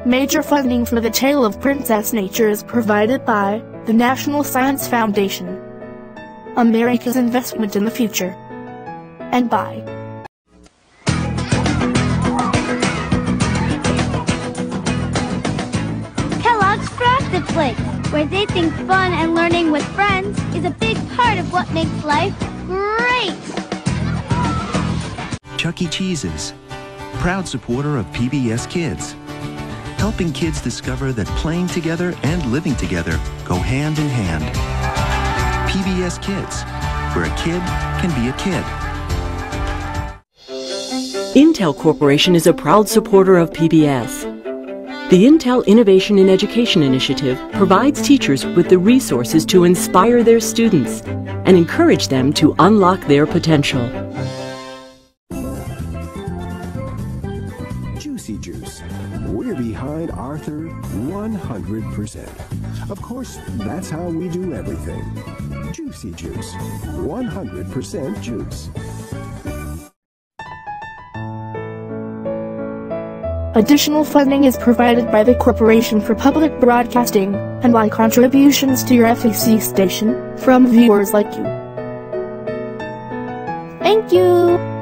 Major funding for the Tale of Princess Nature is provided by the National Science Foundation, America's investment in the future, and by Kellogg's Frosted Flakes, where they think fun and learning with friends is a big part of what makes life great. Chuck E. Cheese's, proud supporter of PBS Kids, helping kids discover that playing together and living together go hand in hand. PBS Kids, where a kid can be a kid. Intel Corporation is a proud supporter of PBS. The Intel Innovation in Education Initiative provides teachers with the resources to inspire their students and encourage them to unlock their potential. Juicy Juice. We're behind Arthur 100%. Of course, that's how we do everything. Juicy Juice. 100% juice. additional funding is provided by the Corporation for Public Broadcasting and by contributions to your FEC station from viewers like you. Thank you!